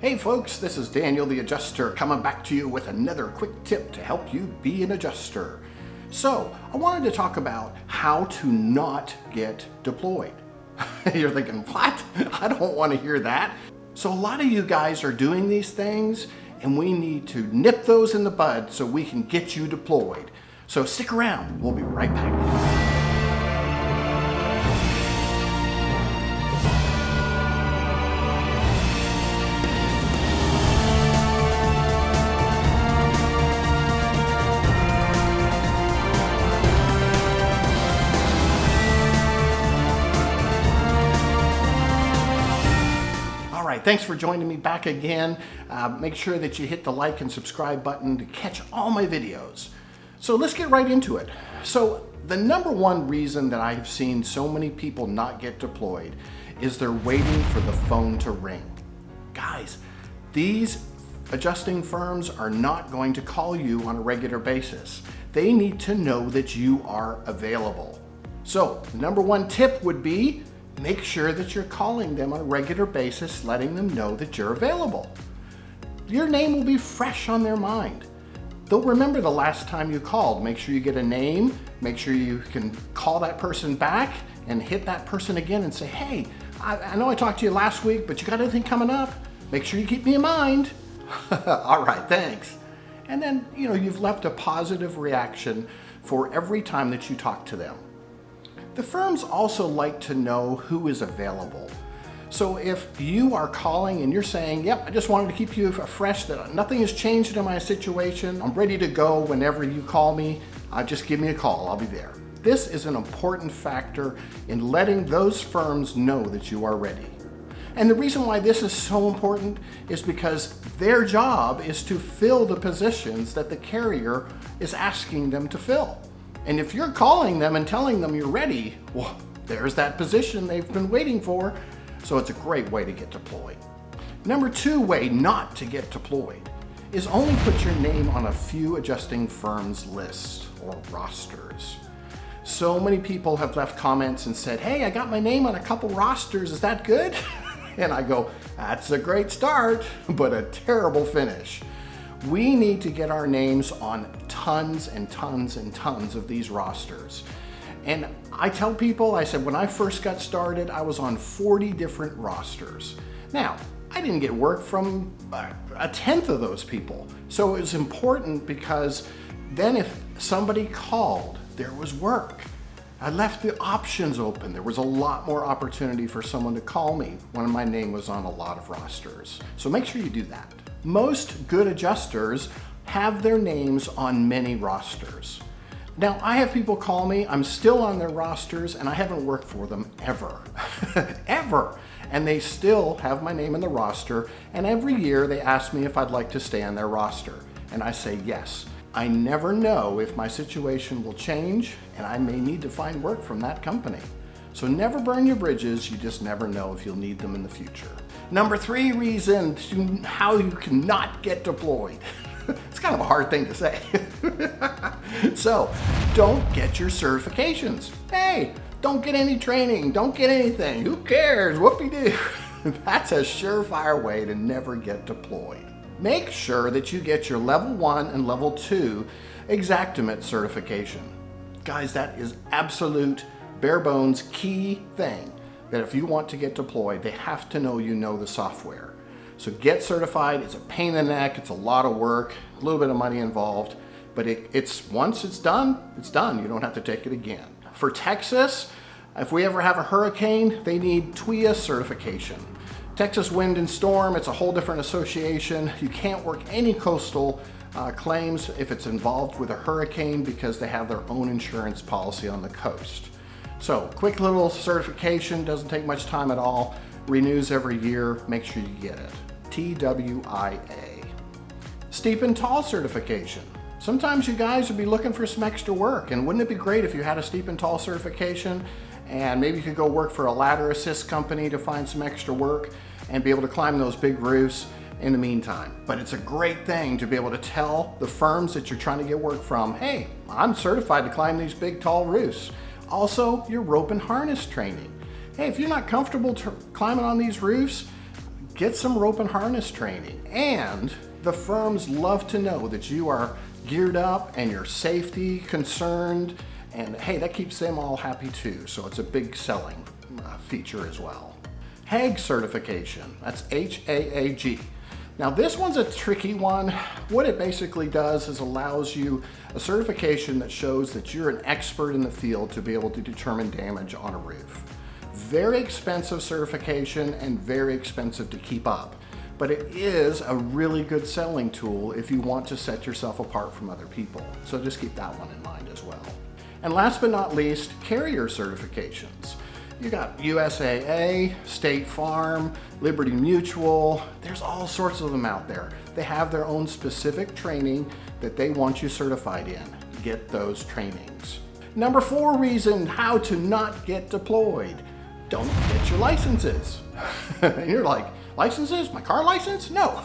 Hey folks, this is Daniel the Adjuster coming back to you with another quick tip to help you be an adjuster. So, I wanted to talk about how to not get deployed. You're thinking, what? I don't want to hear that. So a lot of you guys are doing these things and we need to nip those in the bud so we can get you deployed. So stick around, we'll be right back. Thanks for joining me back again. Make sure that you hit the like and subscribe button to catch all my videos. So let's get right into it. So the number one reason that I've seen so many people not get deployed is they're waiting for the phone to ring. Guys, these adjusting firms are not going to call you on a regular basis. They need to know that you are available. So the number one tip would be make sure that you're calling them on a regular basis, letting them know that you're available. Your name will be fresh on their mind. They'll remember the last time you called. Make sure you get a name, make sure you can call that person back and hit that person again and say, hey, I know I talked to you last week, but you got anything coming up? Make sure you keep me in mind. All right, thanks. And then, you've left a positive reaction for every time that you talk to them. The firms also like to know who is available. So if you are calling and you're saying, yep, I just wanted to keep you fresh, that nothing has changed in my situation, I'm ready to go whenever you call me, just give me a call, I'll be there. This is an important factor in letting those firms know that you are ready. And the reason why this is so important is because their job is to fill the positions that the carrier is asking them to fill. And if you're calling them and telling them you're ready, well, there's that position they've been waiting for. So it's a great way to get deployed. Number two way not to get deployed is only put your name on a few adjusting firms' lists or rosters. So many people have left comments and said, hey, I got my name on a couple rosters, is that good? And I go, that's a great start, but a terrible finish. We need to get our names on tons and tons and tons of these rosters. And I tell people, I said, when I first got started, I was on 40 different rosters. Now, I didn't get work from a tenth of those people. So it was important because then if somebody called, there was work. I left the options open. There was a lot more opportunity for someone to call me when my name was on a lot of rosters. So make sure you do that. Most good adjusters have their names on many rosters. Now, I have people call me, I'm still on their rosters, and I haven't worked for them ever, ever. And they still have my name in the roster, and every year they ask me if I'd like to stay on their roster. And I say yes. I never know if my situation will change, and I may need to find work from that company. So never burn your bridges, you just never know if you'll need them in the future. Number three reason to how you cannot get deployed. It's kind of a hard thing to say. So, don't get your certifications. Hey, don't get any training, don't get anything. Who cares? Whoop-de-doo. That's a surefire way to never get deployed. Make sure that you get your level 1 and level 2 Xactimate certification. Guys, that is absolute bare bones key thing. That if you want to get deployed, they have to know you know the software. So get certified. It's a pain in the neck. It's a lot of work, a little bit of money involved, but once it's done, it's done. You don't have to take it again. For Texas, if we ever have a hurricane, they need TWIA certification. Texas Wind and Storm, it's a whole different association. You can't work any coastal claims if it's involved with a hurricane because they have their own insurance policy on the coast. So, quick little certification, doesn't take much time at all, renews every year, make sure you get it. TWIA. Steep and tall certification. Sometimes you guys would be looking for some extra work, and wouldn't it be great if you had a steep and tall certification and maybe you could go work for a ladder assist company to find some extra work and be able to climb those big roofs in the meantime. But it's a great thing to be able to tell the firms that you're trying to get work from, hey, I'm certified to climb these big tall roofs. Also, your rope and harness training. Hey, if you're not comfortable climbing on these roofs, get some rope and harness training. And the firms love to know that you are geared up and you're safety concerned, and hey, that keeps them all happy too. So it's a big selling feature as well. HAAG certification, that's HAAG. Now this one's a tricky one. What it basically does is allows you a certification that shows that you're an expert in the field to be able to determine damage on a roof. Very expensive certification and very expensive to keep up, but it is a really good selling tool if you want to set yourself apart from other people. So just keep that one in mind as well. And last but not least, carrier certifications. You got USAA, State Farm, Liberty Mutual. There's all sorts of them out there. They have their own specific training that they want you certified in. Get those trainings. Number 4 reason how to not get deployed. Don't get your licenses. And you're like, licenses? My car license? No.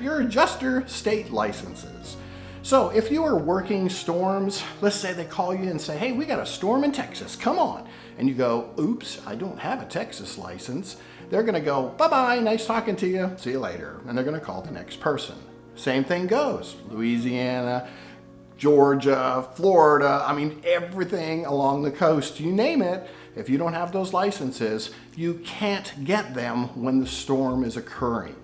Your adjuster state licenses. So if you are working storms, let's say they call you and say, hey, we got a storm in Texas, come on. And you go, oops, I don't have a Texas license. They're gonna go, bye-bye, nice talking to you, see you later. And they're gonna call the next person. Same thing goes, Louisiana, Georgia, Florida, I mean, everything along the coast, you name it. If you don't have those licenses, you can't get them when the storm is occurring.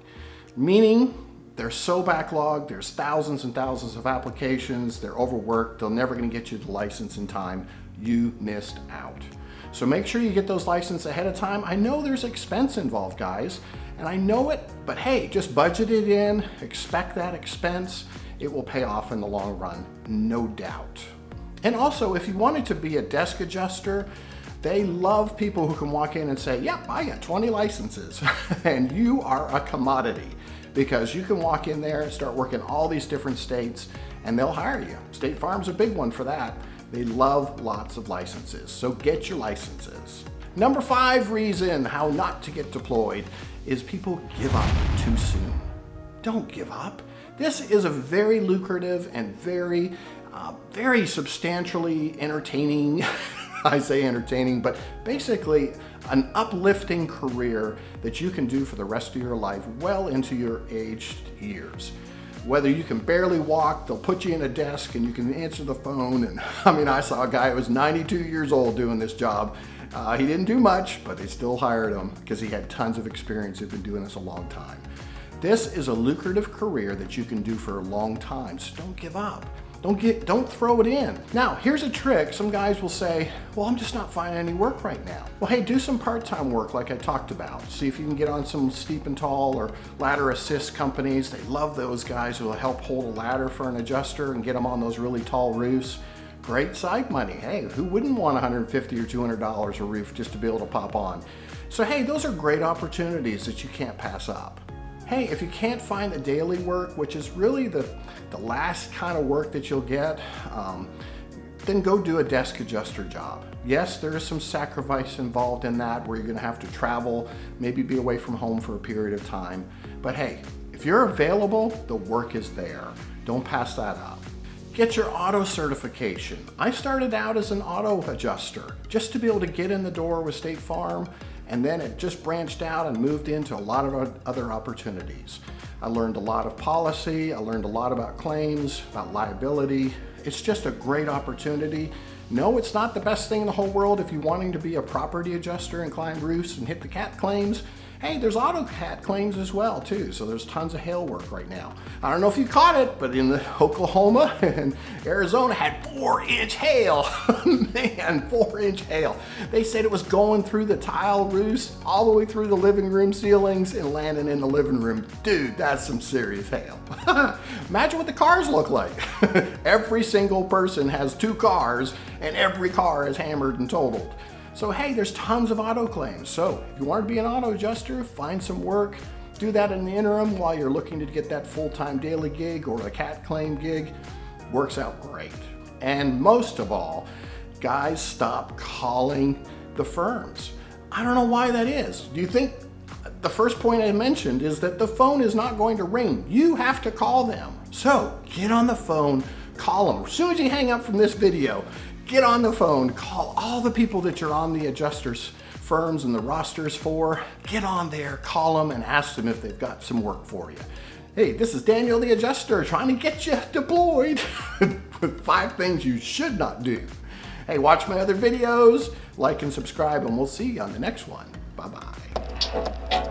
Meaning, they're so backlogged, there's thousands and thousands of applications, they're overworked, they're never gonna get you the license in time, you missed out. So make sure you get those licenses ahead of time. I know there's expense involved, guys, and I know it, but hey, just budget it in, expect that expense. It will pay off in the long run, no doubt. And also, if you wanted to be a desk adjuster, they love people who can walk in and say, yep, I got 20 licenses, and you are a commodity because you can walk in there and start working all these different states and they'll hire you. State Farm's a big one for that. They love lots of licenses, so get your licenses. Number 5 reason how not to get deployed is people give up too soon. Don't give up. This is a very lucrative and very substantially entertaining, I say entertaining, but basically an uplifting career that you can do for the rest of your life, well into your aged years. Whether you can barely walk, they'll put you in a desk and you can answer the phone. And I mean, I saw a guy who was 92 years old doing this job. He didn't do much, but they still hired him because he had tons of experience. He'd been doing this a long time. This is a lucrative career that you can do for a long time, so don't give up. Don't throw it in. Now, here's a trick. Some guys will say, well, I'm just not finding any work right now. Well, hey, do some part-time work like I talked about. See if you can get on some steep and tall or ladder assist companies. They love those guys who will help hold a ladder for an adjuster and get them on those really tall roofs. Great side money. Hey, who wouldn't want $150 or $200 a roof just to be able to pop on? So hey, those are great opportunities that you can't pass up. Hey, if you can't find the daily work, which is really the last kind of work that you'll get, then go do a desk adjuster job. Yes, there is some sacrifice involved in that where you're gonna have to travel, maybe be away from home for a period of time. But hey, if you're available, the work is there. Don't pass that up. Get your auto certification. I started out as an auto adjuster just to be able to get in the door with State Farm, and then it just branched out and moved into a lot of other opportunities. I learned a lot of policy, I learned a lot about claims, about liability. It's just a great opportunity. No, it's not the best thing in the whole world if you're wanting to be a property adjuster and climb roofs and hit the cat claims. Hey, there's auto cat claims as well too, so there's tons of hail work right now. I don't know if you caught it, but in the Oklahoma and Arizona had 4-inch hail. Man, 4-inch hail. They said it was going through the tile roofs, all the way through the living room ceilings and landing in the living room. Dude, that's some serious hail. Imagine what the cars look like. Every single person has 2 cars and every car is hammered and totaled. So hey, there's tons of auto claims. So if you want to be an auto adjuster, find some work, do that in the interim while you're looking to get that full-time daily gig or a cat claim gig. Works out great. And most of all, guys, stop calling the firms. I don't know why that is. Do you think the first point I mentioned is that the phone is not going to ring? You have to call them. So get on the phone, call them. As soon as you hang up from this video, get on the phone, call all the people that you're on the adjusters firms and the rosters for, get on there, call them, and ask them if they've got some work for you. Hey, this is Daniel the Adjuster trying to get you deployed with 5 things you should not do. Hey, watch my other videos, like and subscribe, and we'll see you on the next one. Bye-bye.